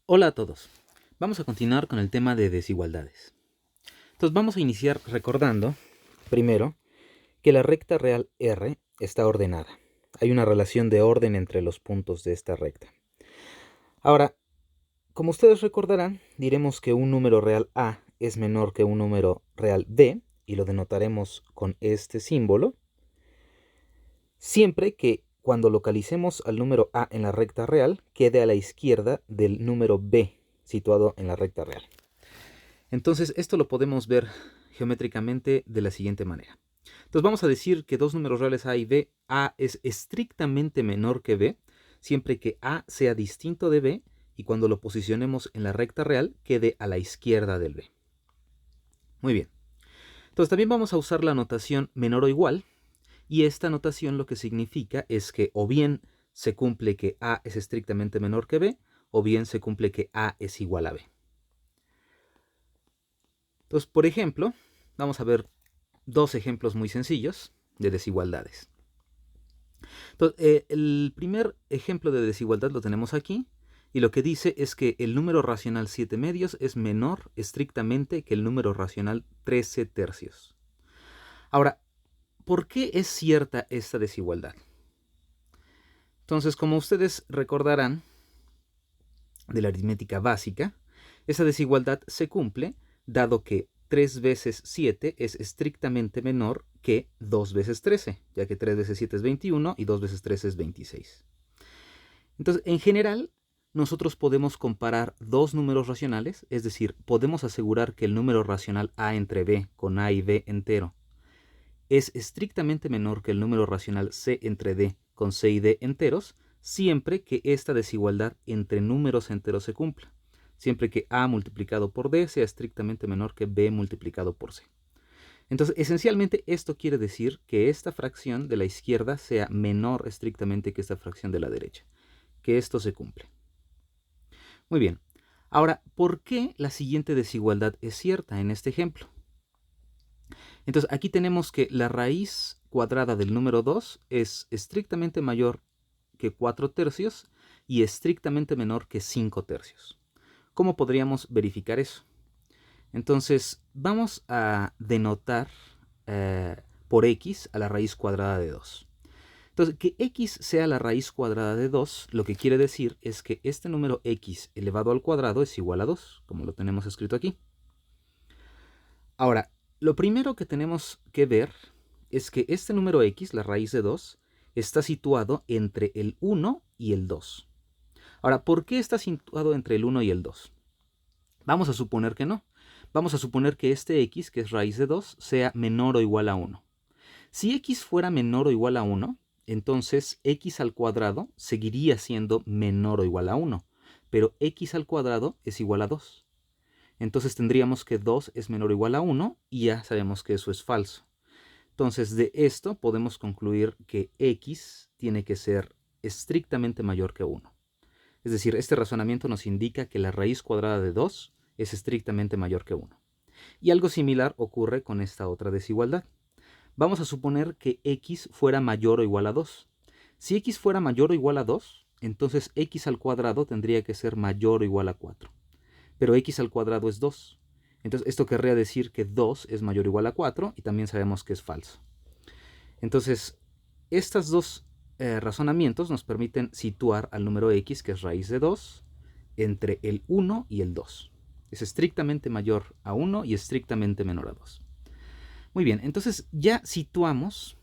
Hola a todos. Vamos a continuar con el tema de desigualdades. Entonces vamos a iniciar recordando, primero, que la recta real R está ordenada. Hay una relación de orden entre los puntos de esta recta. Ahora, como ustedes recordarán, diremos que un número real A es menor que un número real B, y lo denotaremos con este símbolo, siempre que cuando localicemos al número A en la recta real, quede a la izquierda del número B situado en la recta real. Entonces esto lo podemos ver geométricamente de la siguiente manera. Entonces vamos a decir que dos números reales A y B, A es estrictamente menor que B, siempre que A sea distinto de B y cuando lo posicionemos en la recta real quede a la izquierda del B. Muy bien. Entonces también vamos a usar la notación menor o igual, y esta notación lo que significa es que o bien se cumple que A es estrictamente menor que B, o bien se cumple que A es igual a B. Entonces, por ejemplo, vamos a ver dos ejemplos muy sencillos de desigualdades. Entonces, el primer ejemplo de desigualdad lo tenemos aquí, y lo que dice es que el número racional 7 medios es menor estrictamente que el número racional 13 tercios. Ahora, ¿por qué es cierta esta desigualdad? Entonces, como ustedes recordarán de la aritmética básica, esa desigualdad se cumple dado que 3 veces 7 es estrictamente menor que 2 veces 13, ya que 3 veces 7 es 21 y 2 veces 13 es 26. Entonces, en general, nosotros podemos comparar dos números racionales, es decir, podemos asegurar que el número racional A entre B con A y B entero es estrictamente menor que el número racional C entre D con C y D enteros, siempre que esta desigualdad entre números enteros se cumpla, siempre que A multiplicado por D sea estrictamente menor que B multiplicado por C. Entonces, esencialmente esto quiere decir que esta fracción de la izquierda sea menor estrictamente que esta fracción de la derecha, que esto se cumple. Muy bien. Ahora, ¿por qué la siguiente desigualdad es cierta en este ejemplo? Entonces, aquí tenemos que la raíz cuadrada del número 2 es estrictamente mayor que 4 tercios y estrictamente menor que 5 tercios. ¿Cómo podríamos verificar eso? Entonces, vamos a denotar por x a la raíz cuadrada de 2. Entonces, que x sea la raíz cuadrada de 2, lo que quiere decir es que este número x elevado al cuadrado es igual a 2, como lo tenemos escrito aquí. Ahora, lo primero que tenemos que ver es que este número x, la raíz de 2, está situado entre el 1 y el 2. Ahora, ¿por qué está situado entre el 1 y el 2? Vamos a suponer que no. Vamos a suponer que este x, que es raíz de 2, sea menor o igual a 1. Si x fuera menor o igual a 1, entonces x al cuadrado seguiría siendo menor o igual a 1, pero x al cuadrado es igual a 2. Entonces tendríamos que 2 es menor o igual a 1 y ya sabemos que eso es falso. Entonces de esto podemos concluir que x tiene que ser estrictamente mayor que 1. Es decir, este razonamiento nos indica que la raíz cuadrada de 2 es estrictamente mayor que 1. Y algo similar ocurre con esta otra desigualdad. Vamos a suponer que x fuera mayor o igual a 2. Si x fuera mayor o igual a 2, entonces x al cuadrado tendría que ser mayor o igual a 4. Pero x al cuadrado es 2. Entonces esto querría decir que 2 es mayor o igual a 4 y también sabemos que es falso. Entonces, estos dos razonamientos nos permiten situar al número x, que es raíz de 2, entre el 1 y el 2. Es estrictamente mayor a 1 y estrictamente menor a 2. Muy bien, entonces ya situamos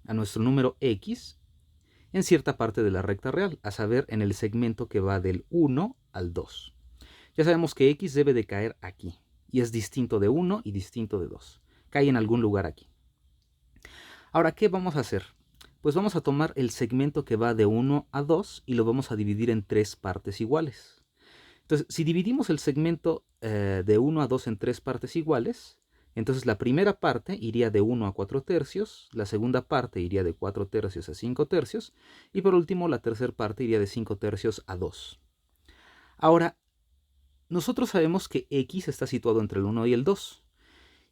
a nuestro número x en cierta parte de la recta real, a saber, en el segmento que va del 1 al 2. Ya sabemos que x debe de caer aquí, y es distinto de 1 y distinto de 2. Cae en algún lugar aquí. Ahora, ¿qué vamos a hacer? Pues vamos a tomar el segmento que va de 1 a 2 y lo vamos a dividir en 3 partes iguales. Entonces, si dividimos el segmento de 1 a 2 en 3 partes iguales, entonces la primera parte iría de 1 a 4 tercios, la segunda parte iría de 4 tercios a 5 tercios, y por último la tercera parte iría de 5 tercios a 2. Ahora, nosotros sabemos que x está situado entre el 1 y el 2.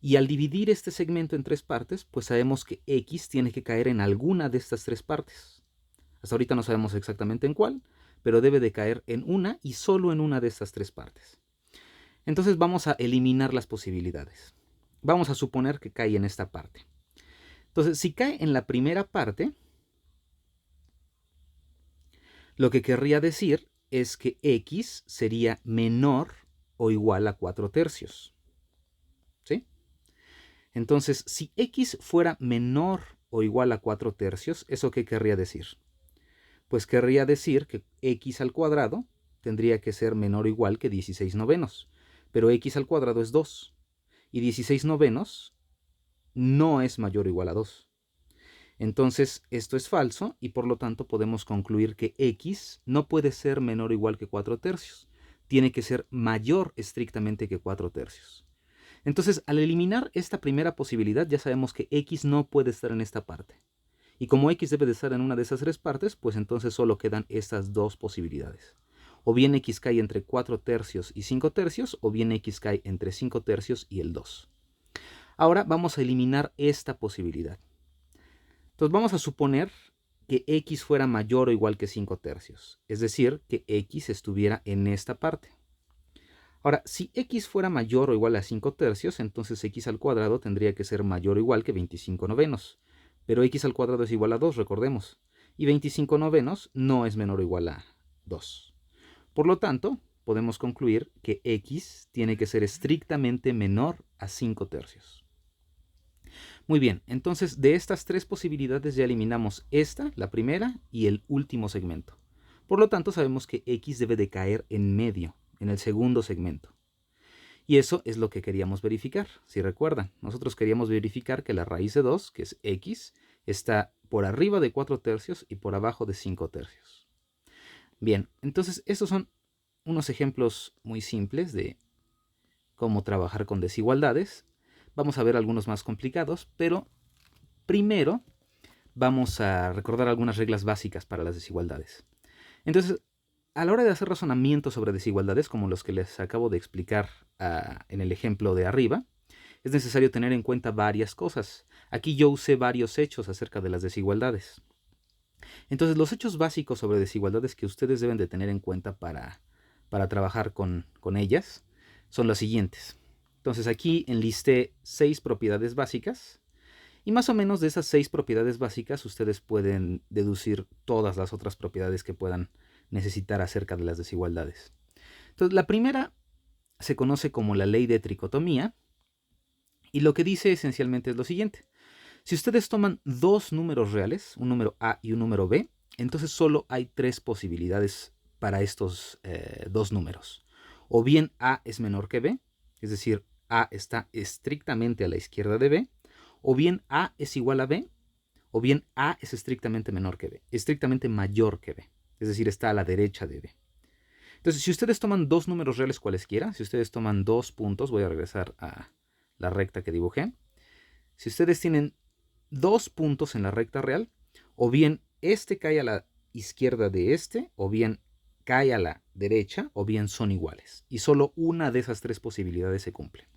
Y al dividir este segmento en 3 partes, pues sabemos que x tiene que caer en alguna de estas 3 partes. Hasta ahorita no sabemos exactamente en cuál, pero debe de caer en una y solo en una de estas tres partes. Entonces vamos a eliminar las posibilidades. Vamos a suponer que cae en esta parte. Entonces, si cae en la primera parte, lo que querría decir es que x sería menor o igual a 4/3. ¿Sí? Entonces, si x fuera menor o igual a 4/3, ¿eso qué querría decir? Pues querría decir que x al cuadrado tendría que ser menor o igual que 16/9. Pero x al cuadrado es 2. Y 16/9 no es mayor o igual a 2. Entonces, esto es falso y por lo tanto podemos concluir que x no puede ser menor o igual que 4/3. Tiene que ser mayor estrictamente que 4/3. Entonces, al eliminar esta primera posibilidad, ya sabemos que x no puede estar en esta parte. Y como x debe de estar en una de esas tres partes, pues entonces solo quedan estas dos posibilidades. O bien x cae entre 4/3 y 5/3, o bien x cae entre 5/3 y el 2. Ahora vamos a eliminar esta posibilidad. Entonces vamos a suponer que x fuera mayor o igual que 5/3, es decir, que x estuviera en esta parte. Ahora, si x fuera mayor o igual a 5/3, entonces x al cuadrado tendría que ser mayor o igual que 25/9. Pero x al cuadrado es igual a 2, recordemos. Y 25/9 no es menor o igual a 2. Por lo tanto, podemos concluir que x tiene que ser estrictamente menor a 5/3. Muy bien, entonces de estas tres posibilidades ya eliminamos esta, la primera, y el último segmento. Por lo tanto, sabemos que x debe de caer en medio, en el segundo segmento. Y eso es lo que queríamos verificar. Si recuerdan, nosotros queríamos verificar que la raíz de 2, que es x, está por arriba de 4/3 y por abajo de 5/3. Bien, entonces estos son unos ejemplos muy simples de cómo trabajar con desigualdades. Vamos a ver algunos más complicados, pero primero vamos a recordar algunas reglas básicas para las desigualdades. Entonces, a la hora de hacer razonamientos sobre desigualdades, como los que les acabo de explicar en el ejemplo de arriba, es necesario tener en cuenta varias cosas. Aquí yo usé varios hechos acerca de las desigualdades. Entonces, los hechos básicos sobre desigualdades que ustedes deben de tener en cuenta para trabajar con ellas son los siguientes. Entonces, aquí enlisté 6 propiedades básicas. Y más o menos de esas 6 propiedades básicas ustedes pueden deducir todas las otras propiedades que puedan necesitar acerca de las desigualdades. Entonces, la primera se conoce como la ley de tricotomía y lo que dice esencialmente es lo siguiente. Si ustedes toman dos números reales, un número A y un número B, entonces solo hay 3 posibilidades para estos dos números. O bien A es menor que B, es decir, A está estrictamente a la izquierda de B, o bien A es igual a B, o bien A es estrictamente menor que B, estrictamente mayor que B, es decir, está a la derecha de B. Entonces, si ustedes toman dos números reales cualesquiera, si ustedes toman 2 puntos, voy a regresar a la recta que dibujé. Si ustedes tienen 2 puntos en la recta real, o bien este cae a la izquierda de este, o bien cae a la derecha, o bien son iguales. Y solo una de esas 3 posibilidades se cumple.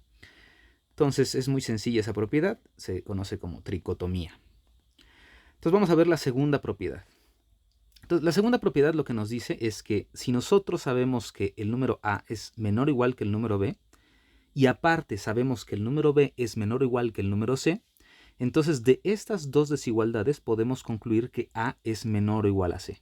Entonces es muy sencilla esa propiedad, se conoce como tricotomía. Entonces vamos a ver la segunda propiedad. Entonces, la segunda propiedad lo que nos dice es que si nosotros sabemos que el número A es menor o igual que el número B, y aparte sabemos que el número B es menor o igual que el número C, entonces de estas dos desigualdades podemos concluir que A es menor o igual a C.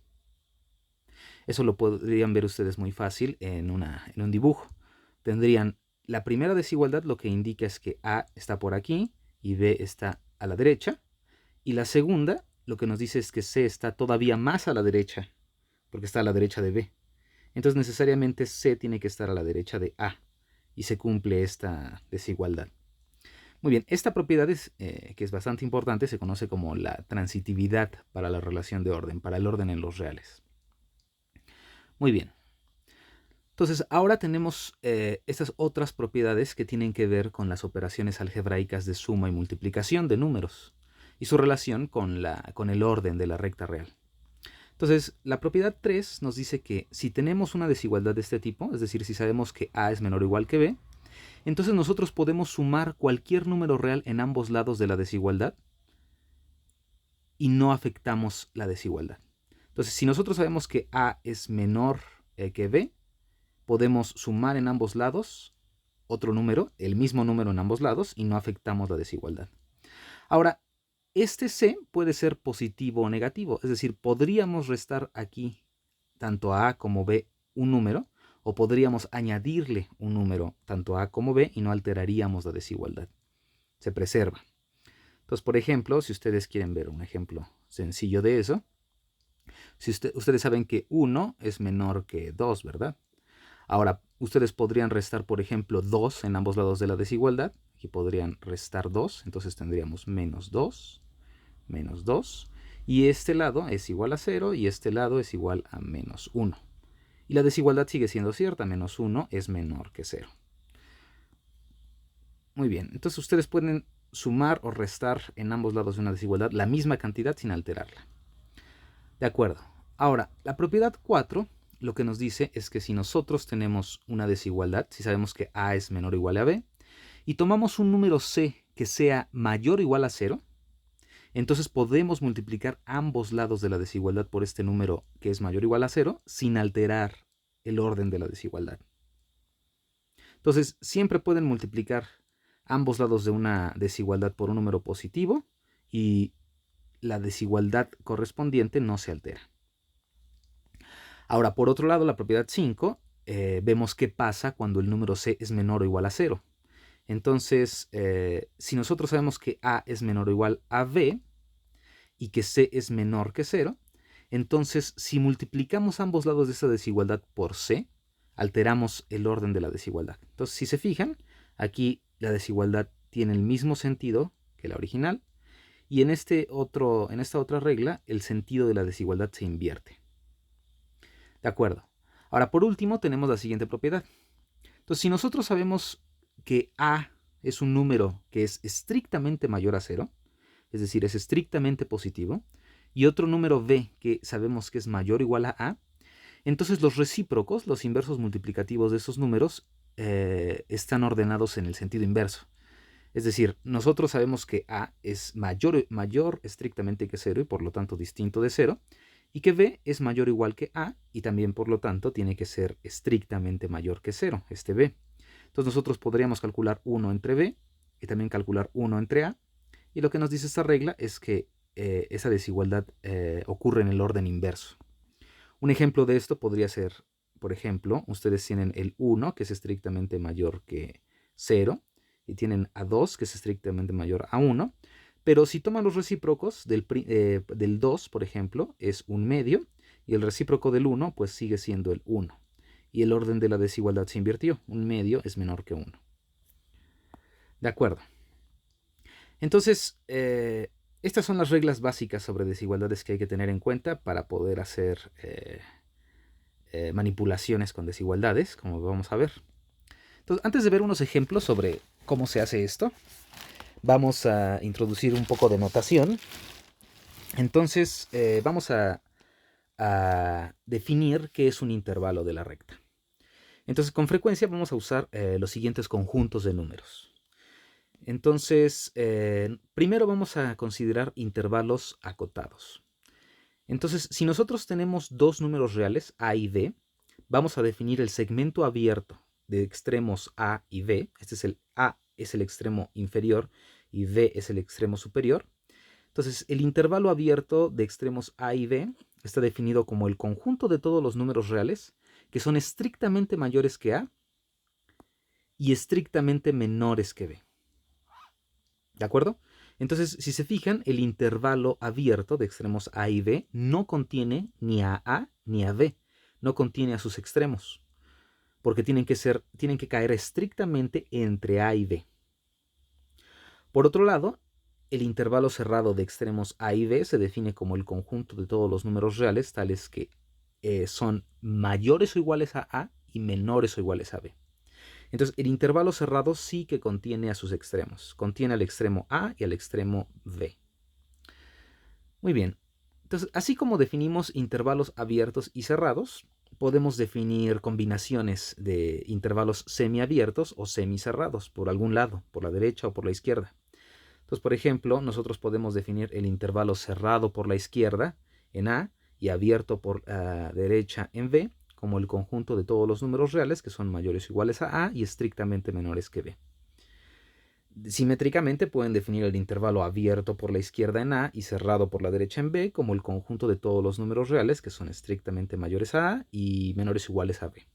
Eso lo podrían ver ustedes muy fácil en un dibujo. Tendrían la primera desigualdad, lo que indica es que A está por aquí y B está a la derecha. Y la segunda, lo que nos dice es que C está todavía más a la derecha, porque está a la derecha de B. Entonces necesariamente C tiene que estar a la derecha de A y se cumple esta desigualdad. Muy bien, esta propiedad que es bastante importante, se conoce como la transitividad para la relación de orden, para el orden en los reales. Muy bien. Entonces, ahora tenemos estas otras propiedades que tienen que ver con las operaciones algebraicas de suma y multiplicación de números y su relación con el orden de la recta real. Entonces, la propiedad 3 nos dice que si tenemos una desigualdad de este tipo, es decir, si sabemos que A es menor o igual que B, entonces nosotros podemos sumar cualquier número real en ambos lados de la desigualdad y no afectamos la desigualdad. Entonces, si nosotros sabemos que A es menor que B, podemos sumar en ambos lados otro número, el mismo número en ambos lados, y no afectamos la desigualdad. Ahora, este C puede ser positivo o negativo, es decir, podríamos restar aquí tanto a A como B un número, o podríamos añadirle un número tanto a A como B y no alteraríamos la desigualdad. Se preserva. Entonces, por ejemplo, si ustedes quieren ver un ejemplo sencillo de eso, si ustedes saben que 1 es menor que 2, ¿verdad? Ahora, ustedes podrían restar, por ejemplo, 2 en ambos lados de la desigualdad. Aquí podrían restar 2, entonces tendríamos menos 2, menos 2. Y este lado es igual a 0 y este lado es igual a menos 1. Y la desigualdad sigue siendo cierta, menos 1 es menor que 0. Muy bien, entonces ustedes pueden sumar o restar en ambos lados de una desigualdad la misma cantidad sin alterarla. De acuerdo. Ahora, la propiedad 4 lo que nos dice es que si nosotros tenemos una desigualdad, si sabemos que A es menor o igual a B, y tomamos un número C que sea mayor o igual a 0, entonces podemos multiplicar ambos lados de la desigualdad por este número que es mayor o igual a 0 sin alterar el orden de la desigualdad. Entonces, siempre pueden multiplicar ambos lados de una desigualdad por un número positivo y la desigualdad correspondiente no se altera. Ahora, por otro lado, la propiedad 5, vemos qué pasa cuando el número C es menor o igual a 0. Entonces, si nosotros sabemos que A es menor o igual a B y que C es menor que 0, entonces si multiplicamos ambos lados de esta desigualdad por C, alteramos el orden de la desigualdad. Entonces, si se fijan, aquí la desigualdad tiene el mismo sentido que la original y en esta otra regla el sentido de la desigualdad se invierte. De acuerdo. Ahora, por último, tenemos la siguiente propiedad. Entonces, si nosotros sabemos que A es un número que es estrictamente mayor a 0, es decir, es estrictamente positivo, y otro número B que sabemos que es mayor o igual a A, entonces los recíprocos, los inversos multiplicativos de esos números, están ordenados en el sentido inverso. Es decir, nosotros sabemos que A es mayor estrictamente que 0 y por lo tanto distinto de 0, y que B es mayor o igual que A y también por lo tanto tiene que ser estrictamente mayor que 0, este B. Entonces nosotros podríamos calcular 1 entre B y también calcular 1 entre A, y lo que nos dice esta regla es que esa desigualdad ocurre en el orden inverso. Un ejemplo de esto podría ser, por ejemplo, ustedes tienen el 1 que es estrictamente mayor que 0 y tienen a 2 que es estrictamente mayor a 1, pero si toman los recíprocos del 2, por ejemplo, es un medio y el recíproco del 1 pues sigue siendo el 1 y el orden de la desigualdad se invirtió, un medio es menor que 1. De acuerdo. Entonces, estas son las reglas básicas sobre desigualdades que hay que tener en cuenta para poder hacer manipulaciones con desigualdades, como vamos a ver. Entonces, antes de ver unos ejemplos sobre cómo se hace esto, vamos a introducir un poco de notación. Entonces, vamos a definir qué es un intervalo de la recta. Entonces, con frecuencia vamos a usar los siguientes conjuntos de números. Entonces, primero vamos a considerar intervalos acotados. Entonces, si nosotros tenemos dos números reales, A y B, vamos a definir el segmento abierto de extremos A y B. Este es el A es el extremo inferior y B es el extremo superior. Entonces, el intervalo abierto de extremos A y B está definido como el conjunto de todos los números reales que son estrictamente mayores que A y estrictamente menores que B. ¿De acuerdo? Entonces, si se fijan, el intervalo abierto de extremos A y B no contiene ni a A ni a B, no contiene a sus extremos, porque tienen que caer estrictamente entre A y B. Por otro lado, el intervalo cerrado de extremos A y B se define como el conjunto de todos los números reales, tales que son mayores o iguales a A y menores o iguales a B. Entonces, el intervalo cerrado sí que contiene a sus extremos. Contiene al extremo A y al extremo B. Muy bien. Entonces, así como definimos intervalos abiertos y cerrados, podemos definir combinaciones de intervalos semiabiertos o semicerrados por algún lado, por la derecha o por la izquierda. Entonces, por ejemplo, nosotros podemos definir el intervalo cerrado por la izquierda en A y abierto por la derecha en B como el conjunto de todos los números reales que son mayores o iguales a y estrictamente menores que B. Simétricamente pueden definir el intervalo abierto por la izquierda en A y cerrado por la derecha en B como el conjunto de todos los números reales que son estrictamente mayores a A y menores o iguales a B.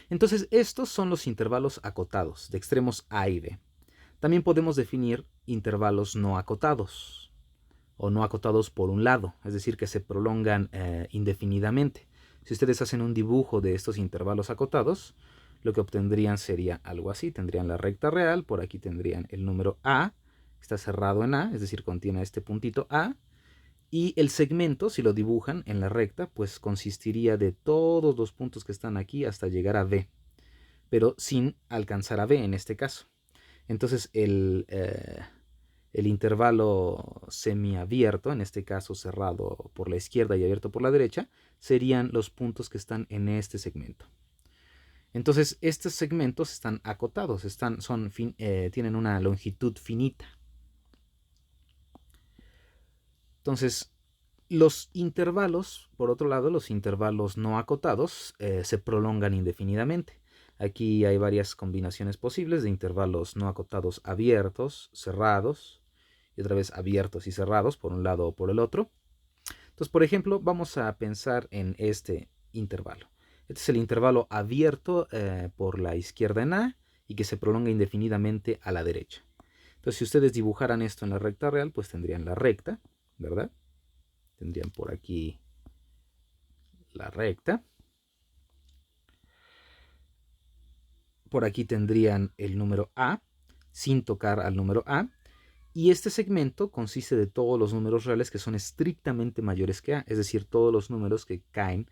Entonces, estos son los intervalos acotados de extremos A y B. También podemos definir intervalos no acotados o no acotados por un lado, es decir, que se prolongan indefinidamente. Si ustedes hacen un dibujo de estos intervalos acotados, lo que obtendrían sería algo así. Tendrían la recta real, por aquí tendrían el número A, está cerrado en A, es decir, contiene este puntito A, y el segmento, si lo dibujan en la recta, pues consistiría de todos los puntos que están aquí hasta llegar a B, pero sin alcanzar a B en este caso. Entonces el intervalo semiabierto, en este caso cerrado por la izquierda y abierto por la derecha, serían los puntos que están en este segmento. Entonces estos segmentos están acotados, tienen una longitud finita. Entonces los intervalos, por otro lado, los intervalos no acotados se prolongan indefinidamente. Aquí hay varias combinaciones posibles de intervalos no acotados abiertos, cerrados, y otra vez abiertos y cerrados por un lado o por el otro. Entonces, por ejemplo, vamos a pensar en este intervalo. Este es el intervalo abierto por la izquierda en A y que se prolonga indefinidamente a la derecha. Entonces, si ustedes dibujaran esto en la recta real, pues tendrían la recta, ¿verdad? Tendrían por aquí la recta. Por aquí tendrían el número A, sin tocar al número A. Y este segmento consiste de todos los números reales que son estrictamente mayores que A, es decir, todos los números que caen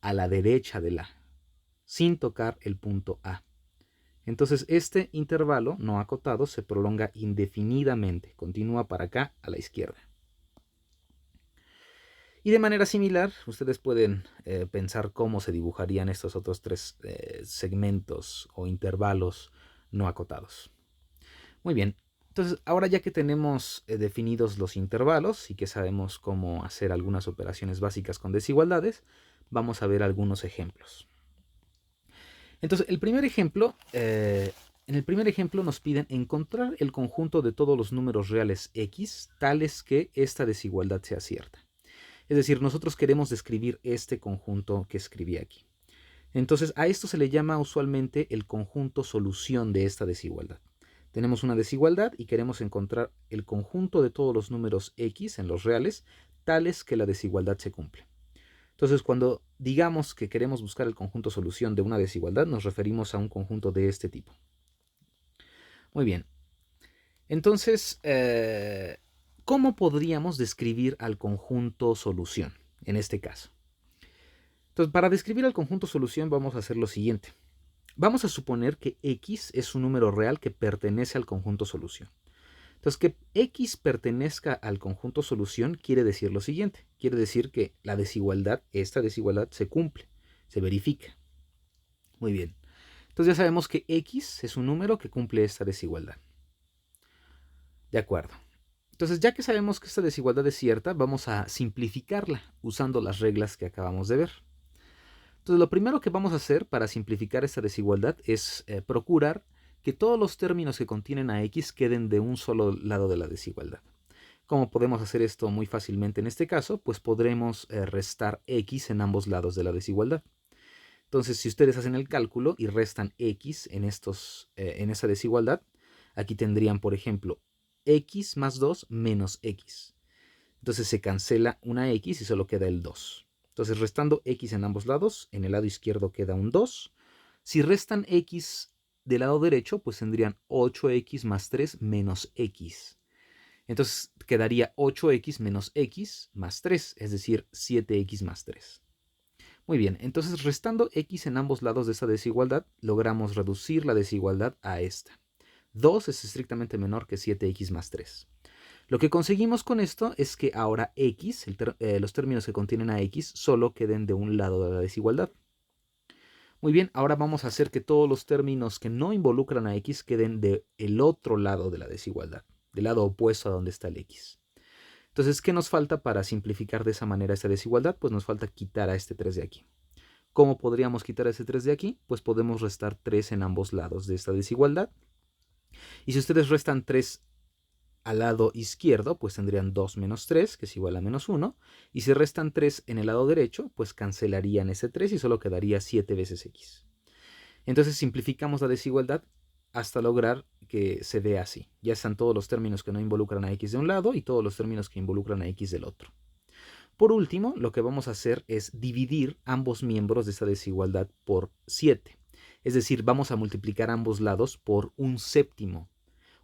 a la derecha del A, sin tocar el punto A. Entonces este intervalo no acotado se prolonga indefinidamente, continúa para acá a la izquierda. Y de manera similar, ustedes pueden pensar cómo se dibujarían estos otros tres segmentos o intervalos no acotados. Muy bien, entonces ahora ya que tenemos definidos los intervalos y que sabemos cómo hacer algunas operaciones básicas con desigualdades, vamos a ver algunos ejemplos. Entonces, en el primer ejemplo nos piden encontrar el conjunto de todos los números reales x tales que esta desigualdad sea cierta. Es decir, nosotros queremos describir este conjunto que escribí aquí. Entonces, a esto se le llama usualmente el conjunto solución de esta desigualdad. Tenemos una desigualdad y queremos encontrar el conjunto de todos los números x en los reales, tales que la desigualdad se cumple. Entonces, cuando digamos que queremos buscar el conjunto solución de una desigualdad, nos referimos a un conjunto de este tipo. Muy bien. Entonces, ¿cómo podríamos describir al conjunto solución en este caso? Entonces, para describir al conjunto solución vamos a hacer lo siguiente. Vamos a suponer que x es un número real que pertenece al conjunto solución. Entonces, que x pertenezca al conjunto solución quiere decir lo siguiente. Quiere decir que la desigualdad, esta desigualdad se cumple, se verifica. Muy bien. Entonces ya sabemos que x es un número que cumple esta desigualdad. De acuerdo. Entonces, ya que sabemos que esta desigualdad es cierta, vamos a simplificarla usando las reglas que acabamos de ver. Entonces, lo primero que vamos a hacer para simplificar esta desigualdad es procurar que todos los términos que contienen a x queden de un solo lado de la desigualdad. ¿Cómo podemos hacer esto muy fácilmente en este caso? Pues podremos restar x en ambos lados de la desigualdad. Entonces, si ustedes hacen el cálculo y restan x en esa desigualdad, aquí tendrían, por ejemplo, x más 2 menos x. Entonces se cancela una x y solo queda el 2. Entonces, restando x en ambos lados, en el lado izquierdo queda un 2. Si restan x del lado derecho, pues tendrían 8x más 3 menos x. Entonces quedaría 8x menos x más 3, es decir, 7x más 3. Muy bien, entonces restando x en ambos lados de esta desigualdad, logramos reducir la desigualdad a esta. 2 es estrictamente menor que 7x más 3. Lo que conseguimos con esto es que ahora x, los términos que contienen a x, solo queden de un lado de la desigualdad. Muy bien, ahora vamos a hacer que todos los términos que no involucran a x queden del otro lado de la desigualdad, del lado opuesto a donde está el x. Entonces, ¿qué nos falta para simplificar de esa manera esta desigualdad? Pues nos falta quitar a este 3 de aquí. ¿Cómo podríamos quitar a ese 3 de aquí? Pues podemos restar 3 en ambos lados de esta desigualdad. Y si ustedes restan 3 al lado izquierdo, pues tendrían 2 menos 3, que es igual a menos 1. Y si restan 3 en el lado derecho, pues cancelarían ese 3 y solo quedaría 7 veces x. Entonces simplificamos la desigualdad hasta lograr que se vea así. Ya están todos los términos que no involucran a x de un lado y todos los términos que involucran a x del otro. Por último, lo que vamos a hacer es dividir ambos miembros de esta desigualdad por 7. Es decir, vamos a multiplicar ambos lados por un séptimo.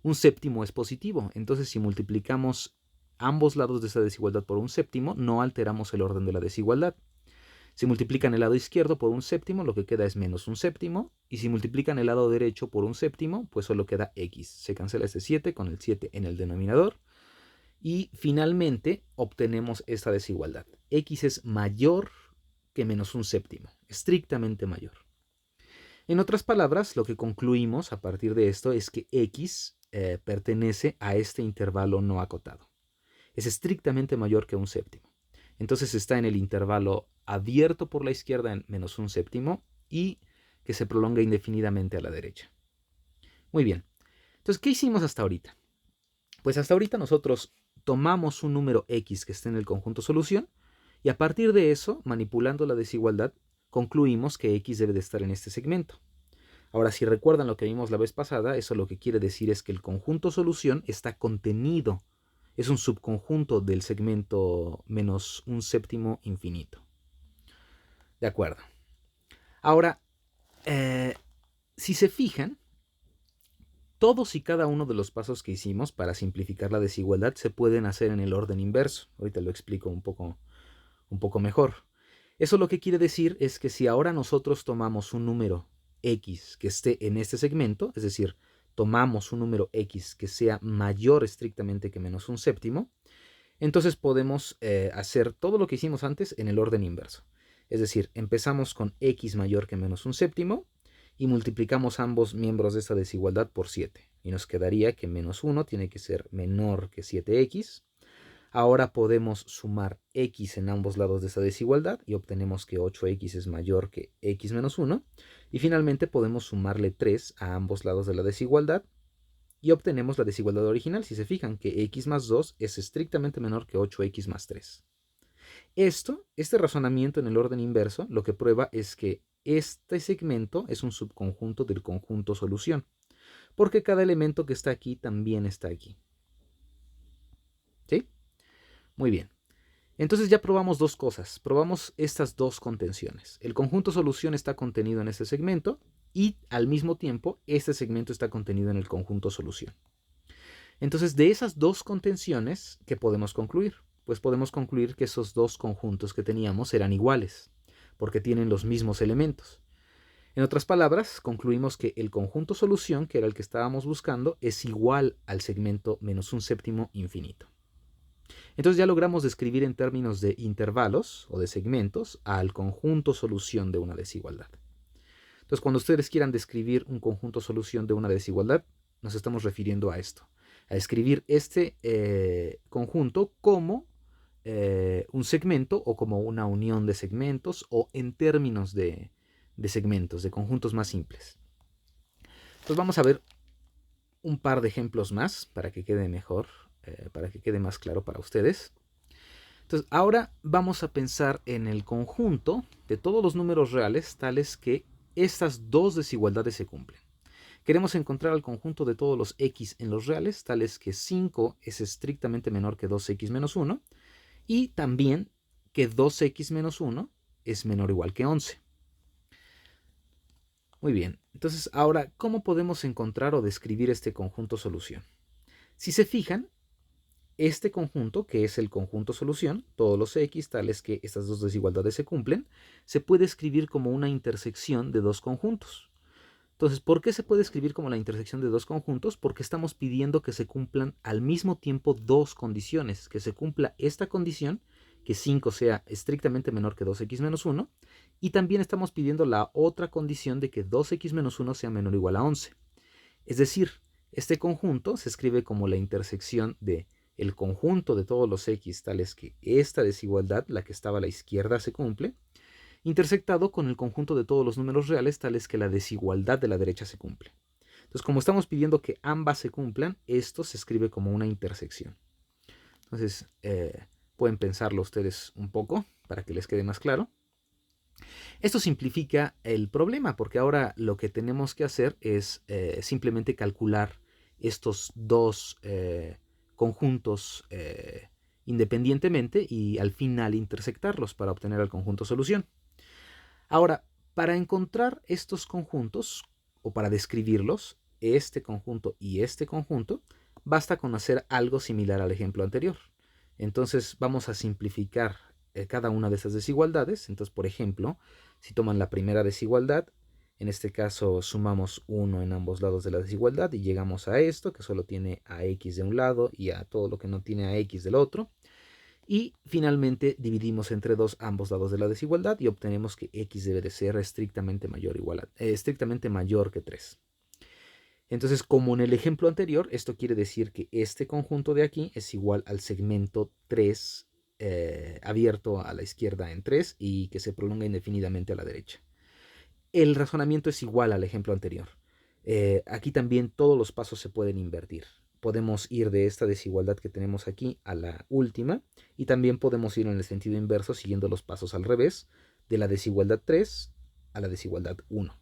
Un séptimo es positivo, entonces si multiplicamos ambos lados de esta desigualdad por un séptimo, no alteramos el orden de la desigualdad. Si multiplican el lado izquierdo por un séptimo, lo que queda es menos un séptimo. Y si multiplican el lado derecho por un séptimo, pues solo queda x. Se cancela este 7 con el 7 en el denominador. Y finalmente obtenemos esta desigualdad. X es mayor que menos un séptimo, estrictamente mayor. En otras palabras, lo que concluimos a partir de esto es que x pertenece a este intervalo no acotado. Es estrictamente mayor que un séptimo. Entonces está en el intervalo abierto por la izquierda en menos un séptimo y que se prolonga indefinidamente a la derecha. Muy bien. Entonces, ¿qué hicimos hasta ahorita? Pues hasta ahorita nosotros tomamos un número x que esté en el conjunto solución y a partir de eso, manipulando la desigualdad, concluimos que x debe de estar en este segmento. Ahora, si recuerdan lo que vimos la vez pasada, eso lo que quiere decir es que el conjunto solución está contenido. Es un subconjunto del segmento menos un séptimo infinito. De acuerdo. Ahora, si se fijan, todos y cada uno de los pasos que hicimos para simplificar la desigualdad se pueden hacer en el orden inverso. Ahorita lo explico un poco mejor. Eso lo que quiere decir es que si ahora nosotros tomamos un número x que esté en este segmento, es decir, tomamos un número x que sea mayor estrictamente que menos un séptimo, entonces podemos hacer todo lo que hicimos antes en el orden inverso. Es decir, empezamos con x mayor que menos un séptimo y multiplicamos ambos miembros de esta desigualdad por 7. Y nos quedaría que menos 1 tiene que ser menor que 7x. Ahora podemos sumar x en ambos lados de esta desigualdad y obtenemos que 8x es mayor que x menos 1. Y finalmente podemos sumarle 3 a ambos lados de la desigualdad y obtenemos la desigualdad original. Si se fijan que x más 2 es estrictamente menor que 8x más 3. Este razonamiento en el orden inverso lo que prueba es que este segmento es un subconjunto del conjunto solución, porque cada elemento que está aquí también está aquí. ¿Sí? Muy bien. Entonces ya probamos dos cosas. Probamos estas dos contenciones. El conjunto solución está contenido en este segmento y al mismo tiempo este segmento está contenido en el conjunto solución. Entonces de esas dos contenciones, ¿qué podemos concluir? Pues podemos concluir que esos dos conjuntos que teníamos eran iguales, porque tienen los mismos elementos. En otras palabras, concluimos que el conjunto solución, que era el que estábamos buscando, es igual al segmento menos un séptimo infinito. Entonces ya logramos describir en términos de intervalos o de segmentos al conjunto solución de una desigualdad. Entonces cuando ustedes quieran describir un conjunto solución de una desigualdad, nos estamos refiriendo a esto, a escribir este conjunto como un segmento o como una unión de segmentos o en términos de segmentos, de conjuntos más simples. Entonces vamos a ver un par de ejemplos más para que quede mejor, para que quede más claro para ustedes. Entonces ahora vamos a pensar en el conjunto de todos los números reales tales que estas dos desigualdades se cumplen. Queremos encontrar el conjunto de todos los x en los reales tales que 5 es estrictamente menor que 2x menos 1 y también que 2x menos 1 es menor o igual que 11. Muy bien, entonces ahora, ¿cómo podemos encontrar o describir este conjunto solución? Si se fijan, este conjunto, que es el conjunto solución, todos los x tales que estas dos desigualdades se cumplen, se puede escribir como una intersección de dos conjuntos. Entonces, ¿por qué se puede escribir como la intersección de dos conjuntos? Porque estamos pidiendo que se cumplan al mismo tiempo dos condiciones, que se cumpla esta condición, que 5 sea estrictamente menor que 2x menos 1, y también estamos pidiendo la otra condición de que 2x menos 1 sea menor o igual a 11. Es decir, este conjunto se escribe como la intersección de el conjunto de todos los x tales que esta desigualdad, la que estaba a la izquierda, se cumple, intersectado con el conjunto de todos los números reales tales que la desigualdad de la derecha se cumple. Entonces, como estamos pidiendo que ambas se cumplan, esto se escribe como una intersección. Entonces, pueden pensarlo ustedes un poco para que les quede más claro. Esto simplifica el problema porque ahora lo que tenemos que hacer es simplemente calcular estos dos conjuntos independientemente y al final intersectarlos para obtener el conjunto solución. Ahora, para encontrar estos conjuntos o para describirlos, este conjunto y este conjunto, basta con hacer algo similar al ejemplo anterior. Entonces vamos a simplificar cada una de esas desigualdades. Entonces, por ejemplo, si toman la primera desigualdad, en este caso sumamos 1 en ambos lados de la desigualdad y llegamos a esto, que solo tiene a x de un lado y a todo lo que no tiene a x del otro. Y finalmente dividimos entre 2 ambos lados de la desigualdad y obtenemos que x debe de ser estrictamente mayor que 3. Entonces, como en el ejemplo anterior, esto quiere decir que este conjunto de aquí es igual al segmento 3 abierto a la izquierda en 3 y que se prolonga indefinidamente a la derecha. El razonamiento es igual al ejemplo anterior. Aquí también todos los pasos se pueden invertir. Podemos ir de esta desigualdad que tenemos aquí a la última y también podemos ir en el sentido inverso siguiendo los pasos al revés, de la desigualdad 3 a la desigualdad 1.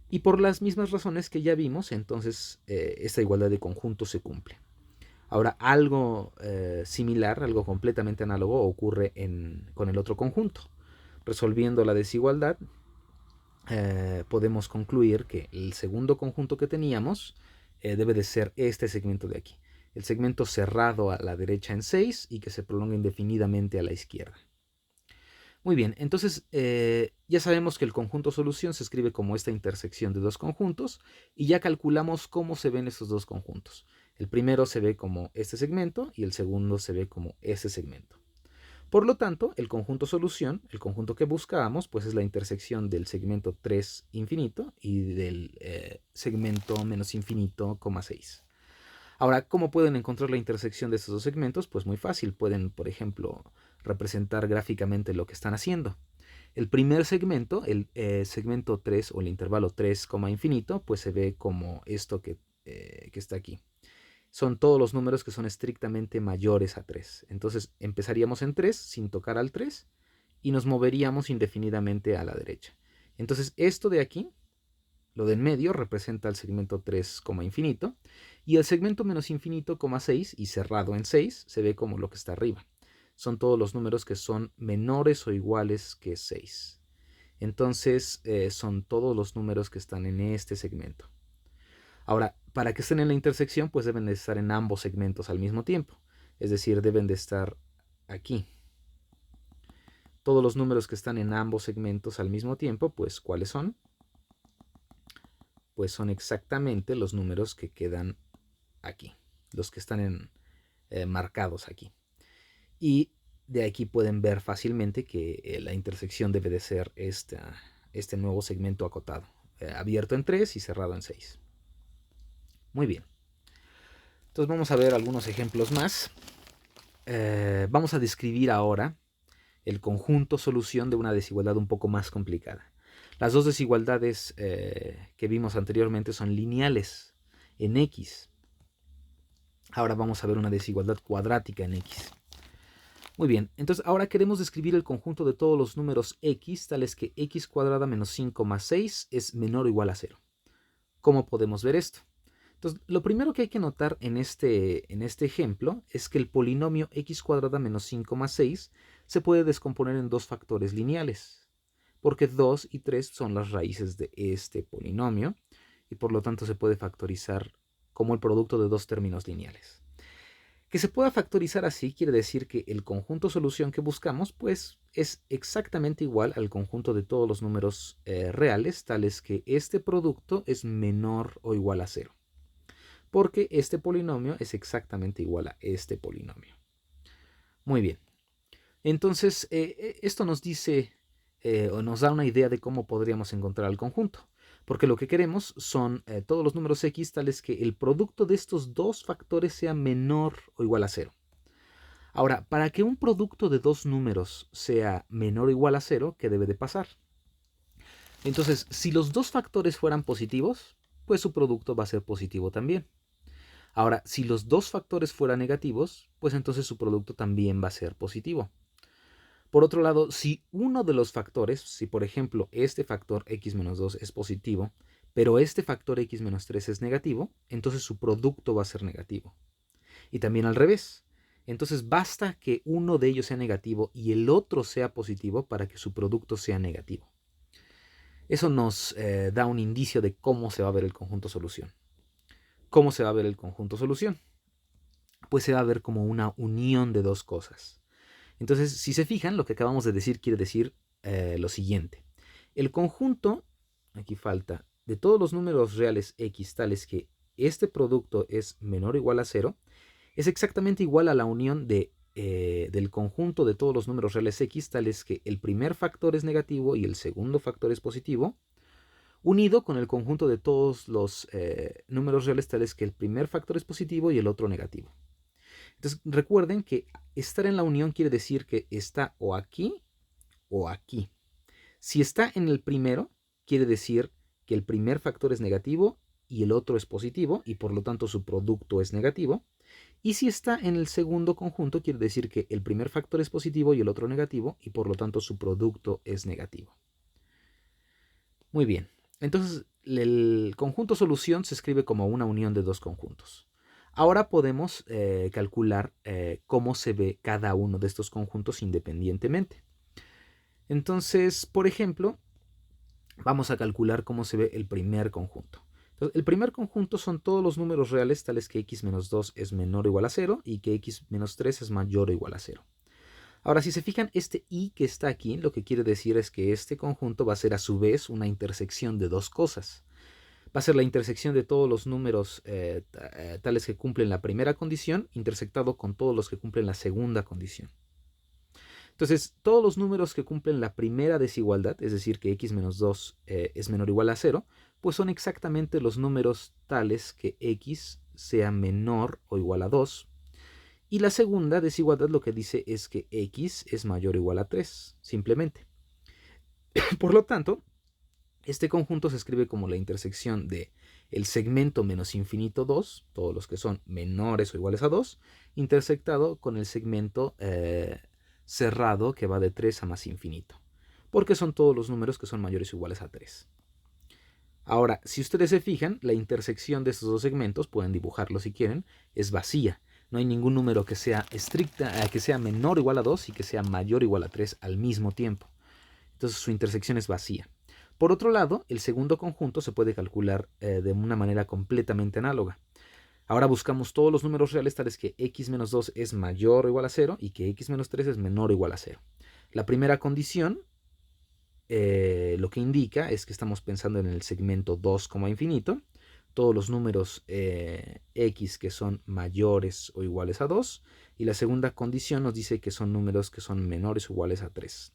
Y por las mismas razones que ya vimos, entonces esta igualdad de conjunto se cumple. Ahora, algo similar, algo completamente análogo ocurre con el otro conjunto. Resolviendo la desigualdad, podemos concluir que el segundo conjunto que teníamos debe de ser este segmento de aquí. El segmento cerrado a la derecha en 6 y que se prolonga indefinidamente a la izquierda. Muy bien, entonces ya sabemos que el conjunto solución se escribe como esta intersección de dos conjuntos y ya calculamos cómo se ven estos dos conjuntos. El primero se ve como este segmento y el segundo se ve como este segmento. Por lo tanto, el conjunto solución, el conjunto que buscábamos, pues es la intersección del segmento 3 infinito y del segmento menos infinito, 6. Ahora, ¿cómo pueden encontrar la intersección de estos dos segmentos? Pues muy fácil. Pueden, por ejemplo, representar gráficamente lo que están haciendo. El primer segmento, el segmento 3 o el intervalo 3, infinito, pues se ve como esto que está aquí. Son todos los números que son estrictamente mayores a 3. Entonces empezaríamos en 3 sin tocar al 3 y nos moveríamos indefinidamente a la derecha. Entonces esto de aquí, lo de en medio, representa el segmento 3, infinito y el segmento menos infinito, 6 y cerrado en 6 se ve como lo que está arriba. Son todos los números que son menores o iguales que 6. Entonces son todos los números que están en este segmento. Ahora, para que estén en la intersección, pues deben de estar en ambos segmentos al mismo tiempo. Es decir, deben de estar aquí. Todos los números que están en ambos segmentos al mismo tiempo, pues ¿cuáles son? Pues son exactamente los números que quedan aquí. Los que están marcados aquí. Y de aquí pueden ver fácilmente que la intersección debe de ser este nuevo segmento acotado. Abierto en 3 y cerrado en 6. Muy bien. Entonces vamos a ver algunos ejemplos más. Vamos a describir ahora el conjunto solución de una desigualdad un poco más complicada. Las dos desigualdades que vimos anteriormente son lineales en X. Ahora vamos a ver una desigualdad cuadrática en X. Muy bien, entonces ahora queremos describir el conjunto de todos los números X, tales que X cuadrada menos 5 más 6 es menor o igual a 0. ¿Cómo podemos ver esto? Entonces, lo primero que hay que notar en este ejemplo es que el polinomio x cuadrada menos 5 más 6 se puede descomponer en dos factores lineales, porque 2 y 3 son las raíces de este polinomio y por lo tanto se puede factorizar como el producto de dos términos lineales. Que se pueda factorizar así quiere decir que el conjunto solución que buscamos pues es exactamente igual al conjunto de todos los números reales, tales que este producto es menor o igual a 0. Porque este polinomio es exactamente igual a este polinomio. Muy bien. Entonces, esto nos dice o nos da una idea de cómo podríamos encontrar el conjunto. Porque lo que queremos son todos los números x tales que el producto de estos dos factores sea menor o igual a 0. Ahora, para que un producto de dos números sea menor o igual a 0, ¿qué debe de pasar? Entonces, si los dos factores fueran positivos, pues su producto va a ser positivo también. Ahora, si los dos factores fueran negativos, pues entonces su producto también va a ser positivo. Por otro lado, si uno de los factores, si por ejemplo este factor x menos 2 es positivo, pero este factor x menos 3 es negativo, entonces su producto va a ser negativo. Y también al revés. Entonces basta que uno de ellos sea negativo y el otro sea positivo para que su producto sea negativo. Eso nos da un indicio de cómo se va a ver el conjunto solución. ¿Cómo se va a ver el conjunto solución? Pues se va a ver como una unión de dos cosas. Entonces, si se fijan, lo que acabamos de decir quiere decir lo siguiente. El conjunto, aquí falta, de todos los números reales x tales que este producto es menor o igual a 0, es exactamente igual a la unión del conjunto de todos los números reales x tales que el primer factor es negativo y el segundo factor es positivo, unido con el conjunto de todos los números reales tales que el primer factor es positivo y el otro negativo. Entonces recuerden que estar en la unión quiere decir que está o aquí o aquí. Si está en el primero, quiere decir que el primer factor es negativo y el otro es positivo y por lo tanto su producto es negativo. Y si está en el segundo conjunto, quiere decir que el primer factor es positivo y el otro negativo y por lo tanto su producto es negativo. Muy bien, entonces el conjunto solución se escribe como una unión de dos conjuntos. Ahora podemos calcular cómo se ve cada uno de estos conjuntos independientemente. Entonces, por ejemplo, vamos a calcular cómo se ve el primer conjunto. Entonces, el primer conjunto son todos los números reales tales que x menos 2 es menor o igual a 0 y que x menos 3 es mayor o igual a 0. Ahora, si se fijan, este y que está aquí, lo que quiere decir es que este conjunto va a ser a su vez una intersección de dos cosas. Va a ser la intersección de todos los números tales que cumplen la primera condición, intersectado con todos los que cumplen la segunda condición. Entonces, todos los números que cumplen la primera desigualdad, es decir, que x menos 2 es menor o igual a 0, pues son exactamente los números tales que x sea menor o igual a 2. Y la segunda desigualdad lo que dice es que x es mayor o igual a 3, simplemente. Por lo tanto, este conjunto se escribe como la intersección de el segmento menos infinito 2, todos los que son menores o iguales a 2, intersectado con el segmento cerrado que va de 3 a más infinito, porque son todos los números que son mayores o iguales a 3. Ahora, si ustedes se fijan, la intersección de estos dos segmentos, pueden dibujarlo si quieren, es vacía. No hay ningún número que sea que sea menor o igual a 2 y que sea mayor o igual a 3 al mismo tiempo. Entonces su intersección es vacía. Por otro lado, el segundo conjunto se puede calcular de una manera completamente análoga. Ahora buscamos todos los números reales tales que x menos 2 es mayor o igual a 0 y que x menos 3 es menor o igual a 0. La primera condición lo que indica es que estamos pensando en el segmento 2, infinito. Todos los números x que son mayores o iguales a 2. Y la segunda condición nos dice que son números que son menores o iguales a 3.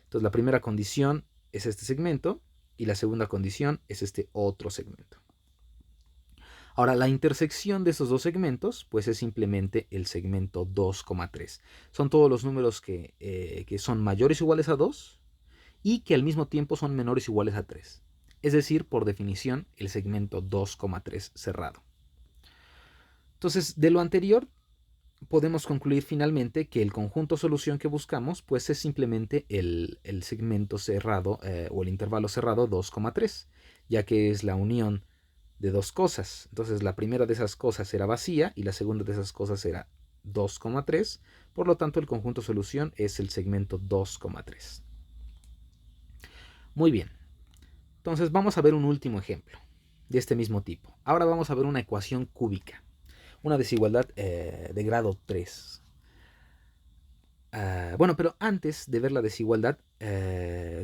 Entonces la primera condición es este segmento y la segunda condición es este otro segmento. Ahora, la intersección de esos dos segmentos pues es simplemente el segmento 2,3. Son todos los números que son mayores o iguales a 2 y que al mismo tiempo son menores o iguales a 3. Es decir, por definición, el segmento 2,3 cerrado. Entonces, de lo anterior, podemos concluir finalmente que el conjunto solución que buscamos pues es simplemente el segmento cerrado o el intervalo cerrado 2,3, ya que es la unión de dos cosas. Entonces la primera de esas cosas era vacía y la segunda de esas cosas era 2,3. Por lo tanto, el conjunto solución es el segmento 2,3. Muy bien. Entonces vamos a ver un último ejemplo de este mismo tipo. Ahora vamos a ver una ecuación cúbica. Una desigualdad de grado 3. Bueno, pero antes de ver la desigualdad,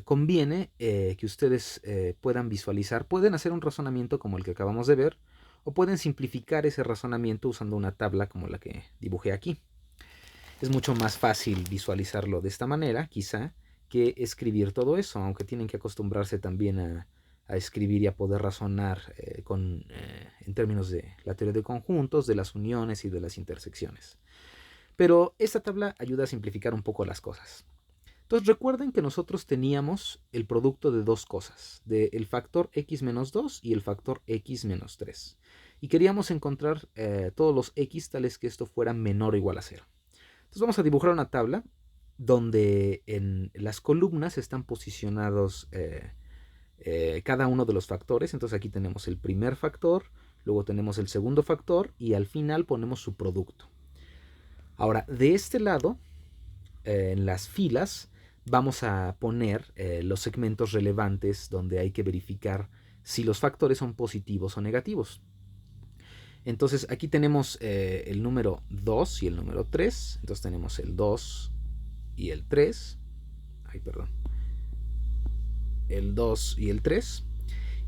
conviene que ustedes puedan visualizar, pueden hacer un razonamiento como el que acabamos de ver, o pueden simplificar ese razonamiento usando una tabla como la que dibujé aquí. Es mucho más fácil visualizarlo de esta manera, quizá, que escribir todo eso, aunque tienen que acostumbrarse también a escribir y a poder razonar en términos de la teoría de conjuntos, de las uniones y de las intersecciones. Pero esta tabla ayuda a simplificar un poco las cosas. Entonces recuerden que nosotros teníamos el producto de dos cosas, del factor x menos 2 y el factor x menos 3. Y queríamos encontrar todos los x tales que esto fuera menor o igual a 0. Entonces vamos a dibujar una tabla donde en las columnas están posicionados cada uno de los factores. Entonces aquí tenemos el primer factor, luego tenemos el segundo factor y al final ponemos su producto. Ahora, de este lado, en las filas, vamos a poner los segmentos relevantes donde hay que verificar si los factores son positivos o negativos. Entonces aquí tenemos el número 2 y el número 3. Entonces tenemos el 2 y el 3. Ay, perdón. El 2 y el 3.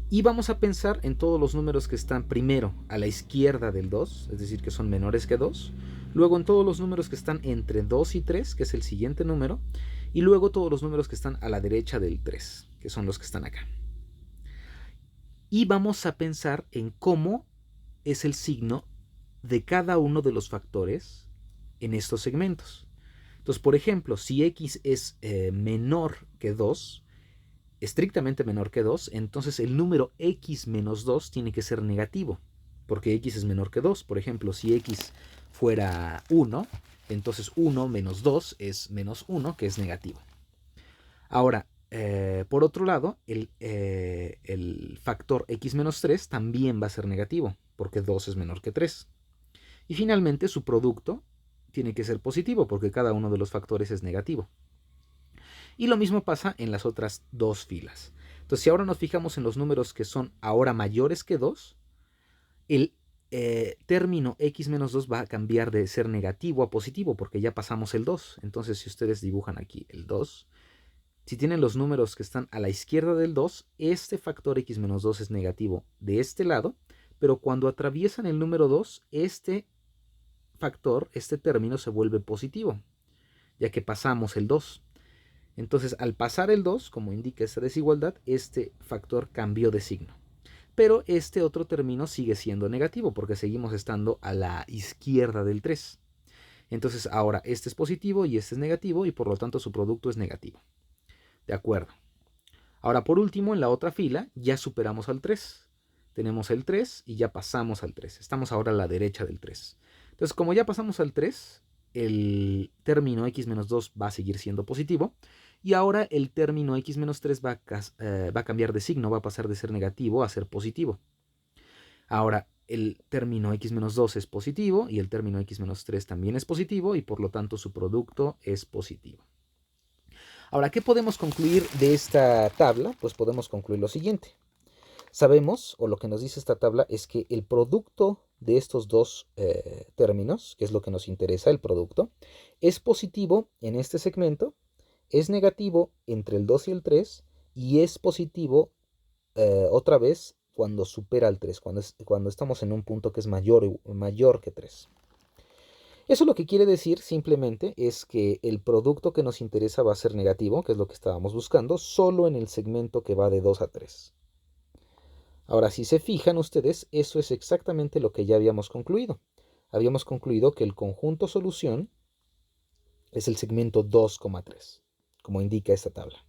Y vamos a pensar en todos los números que están primero a la izquierda del 2, es decir, que son menores que 2. Luego en todos los números que están entre 2 y 3, que es el siguiente número. Y luego todos los números que están a la derecha del 3, que son los que están acá. Y vamos a pensar en cómo es el signo de cada uno de los factores en estos segmentos. Entonces, por ejemplo, si x es menor que 2, estrictamente menor que 2, entonces el número x menos 2 tiene que ser negativo, porque x es menor que 2. Por ejemplo, si x fuera 1, entonces 1 menos 2 es menos 1, que es negativo. Ahora, por otro lado, el factor x menos 3 también va a ser negativo, porque 2 es menor que 3. Y finalmente su producto tiene que ser positivo, porque cada uno de los factores es negativo. Y lo mismo pasa en las otras dos filas. Entonces, si ahora nos fijamos en los números que son ahora mayores que 2, el término x menos 2 va a cambiar de ser negativo a positivo, porque ya pasamos el 2. Entonces, si ustedes dibujan aquí el 2, si tienen los números que están a la izquierda del 2, este factor x menos 2 es negativo de este lado, pero cuando atraviesan el número 2, este factor, este término se vuelve positivo, ya que pasamos el 2. Entonces, al pasar el 2, como indica esta desigualdad, este factor cambió de signo. Pero este otro término sigue siendo negativo, porque seguimos estando a la izquierda del 3. Entonces, ahora este es positivo y este es negativo, y por lo tanto su producto es negativo. De acuerdo. Ahora, por último, en la otra fila ya superamos al 3. Tenemos el 3 y ya pasamos al 3. Estamos ahora a la derecha del 3. Entonces, como ya pasamos al 3, el término x menos 2 va a seguir siendo positivo. Y ahora el término x menos 3 va a cambiar de signo, va a pasar de ser negativo a ser positivo. Ahora, el término x menos 2 es positivo y el término x menos 3 también es positivo, y por lo tanto su producto es positivo. Ahora, ¿qué podemos concluir de esta tabla? Pues podemos concluir lo siguiente. Sabemos, o lo que nos dice esta tabla, es que el producto de estos dos términos, que es lo que nos interesa, el producto, es positivo en este segmento, es negativo entre el 2 y el 3, y es positivo otra vez cuando supera el 3, cuando estamos en un punto que es mayor que 3. Eso lo que quiere decir simplemente es que el producto que nos interesa va a ser negativo, que es lo que estábamos buscando, solo en el segmento que va de 2 a 3. Ahora, si se fijan ustedes, eso es exactamente lo que ya habíamos concluido. Habíamos concluido que el conjunto solución es el segmento 2,3, como indica esta tabla.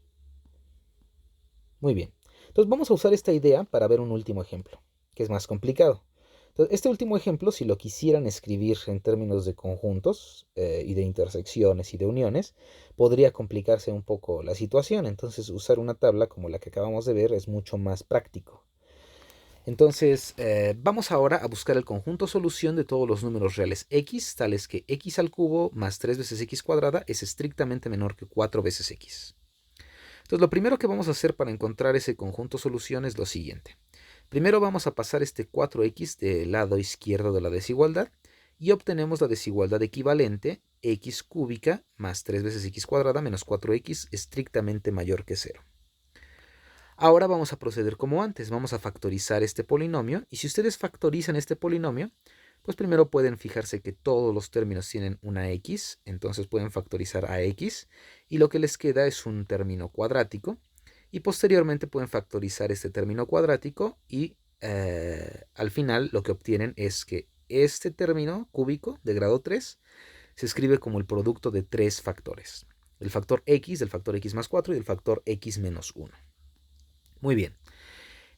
Muy bien. Entonces vamos a usar esta idea para ver un último ejemplo, que es más complicado. Entonces, este último ejemplo, si lo quisieran escribir en términos de conjuntos y de intersecciones y de uniones, podría complicarse un poco la situación. Entonces, usar una tabla como la que acabamos de ver es mucho más práctico. Entonces, vamos ahora a buscar el conjunto solución de todos los números reales x, tales que x al cubo más 3 veces x cuadrada es estrictamente menor que 4 veces x. Entonces, lo primero que vamos a hacer para encontrar ese conjunto solución es lo siguiente. Primero vamos a pasar este 4x del lado izquierdo de la desigualdad y obtenemos la desigualdad equivalente x cúbica más 3 veces x cuadrada menos 4x estrictamente mayor que 0. Ahora vamos a proceder como antes, vamos a factorizar este polinomio, y si ustedes factorizan este polinomio, pues primero pueden fijarse que todos los términos tienen una x, entonces pueden factorizar a x, y lo que les queda es un término cuadrático, y posteriormente pueden factorizar este término cuadrático y al final lo que obtienen es que este término cúbico de grado 3 se escribe como el producto de 3 factores. El factor x, del factor x más 4 y el factor x menos 1. Muy bien.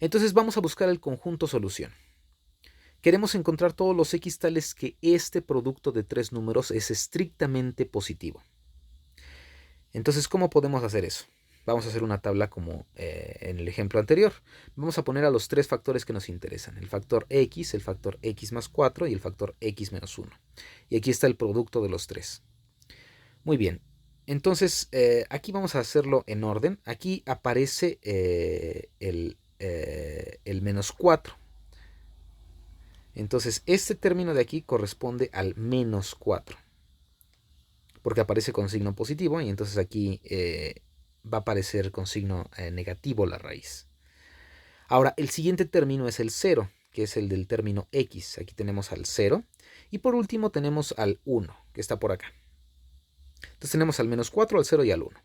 Entonces vamos a buscar el conjunto solución. Queremos encontrar todos los x tales que este producto de 3 números es estrictamente positivo. Entonces, ¿cómo podemos hacer eso? Vamos a hacer una tabla como en el ejemplo anterior. Vamos a poner a los 3 factores que nos interesan. El factor x más 4 y el factor x menos 1. Y aquí está el producto de los 3. Muy bien. Entonces, aquí vamos a hacerlo en orden. Aquí aparece el menos 4. Entonces, este término de aquí corresponde al menos 4. Porque aparece con signo positivo y entonces aquí va a aparecer con signo negativo la raíz. Ahora, el siguiente término es el 0, que es el del término x. Aquí tenemos al 0. Y por último tenemos al 1, que está por acá. Entonces tenemos al menos 4, al 0 y al 1.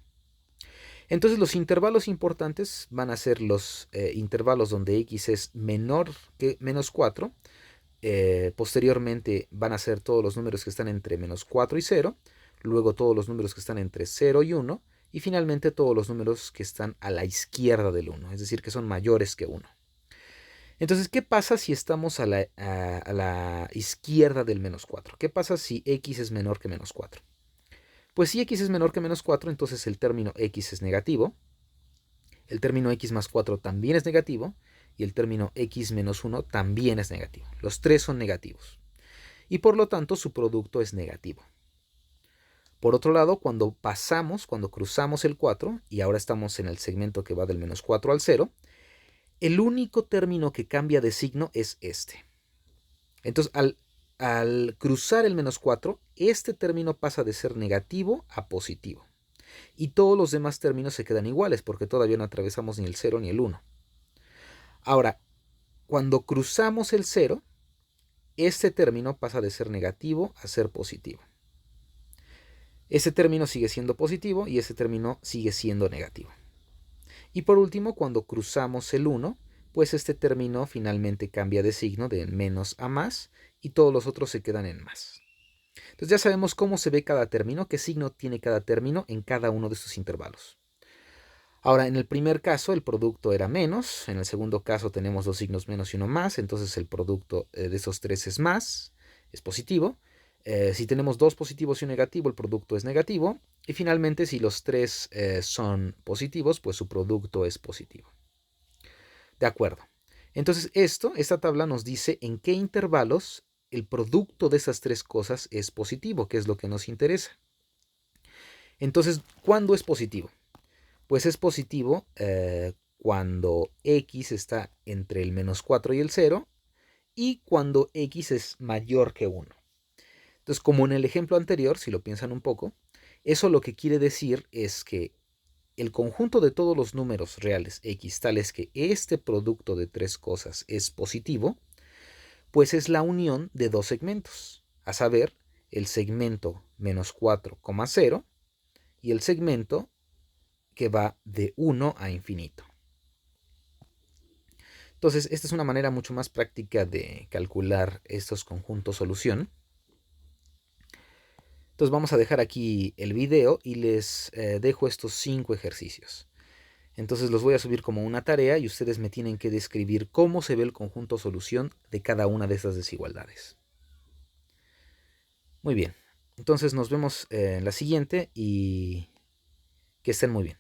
Entonces los intervalos importantes van a ser los intervalos donde x es menor que menos 4. Posteriormente van a ser todos los números que están entre menos 4 y 0. Luego todos los números que están entre 0 y 1, y finalmente todos los números que están a la izquierda del 1, es decir, que son mayores que 1. Entonces, ¿qué pasa si estamos a la izquierda del menos 4? ¿Qué pasa si x es menor que menos 4? Pues si x es menor que menos 4, entonces el término x es negativo, el término x más 4 también es negativo, y el término x menos 1 también es negativo. Los tres son negativos. Y por lo tanto, su producto es negativo. Por otro lado, cuando cruzamos el 4, y ahora estamos en el segmento que va del menos 4 al 0, el único término que cambia de signo es este. Entonces, al cruzar el menos 4, este término pasa de ser negativo a positivo. Y todos los demás términos se quedan iguales, porque todavía no atravesamos ni el 0 ni el 1. Ahora, cuando cruzamos el 0, este término pasa de ser negativo a ser positivo. Ese término sigue siendo positivo y ese término sigue siendo negativo. Y por último, cuando cruzamos el 1, pues este término finalmente cambia de signo de menos a más y todos los otros se quedan en más. Entonces ya sabemos cómo se ve cada término, qué signo tiene cada término en cada uno de estos intervalos. Ahora, en el primer caso el producto era menos, en el segundo caso tenemos dos signos menos y uno más, entonces el producto de esos tres es más, es positivo. Si tenemos dos positivos y un negativo, el producto es negativo. Y finalmente, si los tres son positivos, pues su producto es positivo. De acuerdo. Entonces esta tabla nos dice en qué intervalos el producto de esas tres cosas es positivo, que es lo que nos interesa. Entonces, ¿cuándo es positivo? Pues es positivo cuando x está entre el menos 4 y el 0 y cuando x es mayor que 1. Entonces, como en el ejemplo anterior, si lo piensan un poco, eso lo que quiere decir es que el conjunto de todos los números reales x tales que este producto de tres cosas es positivo, pues es la unión de dos segmentos, a saber, el segmento menos 4,0 y el segmento que va de 1 a infinito. Entonces, esta es una manera mucho más práctica de calcular estos conjuntos solución. Entonces vamos a dejar aquí el video y les dejo estos 5 ejercicios. Entonces los voy a subir como una tarea y ustedes me tienen que describir cómo se ve el conjunto solución de cada una de estas desigualdades. Muy bien, entonces nos vemos en la siguiente y que estén muy bien.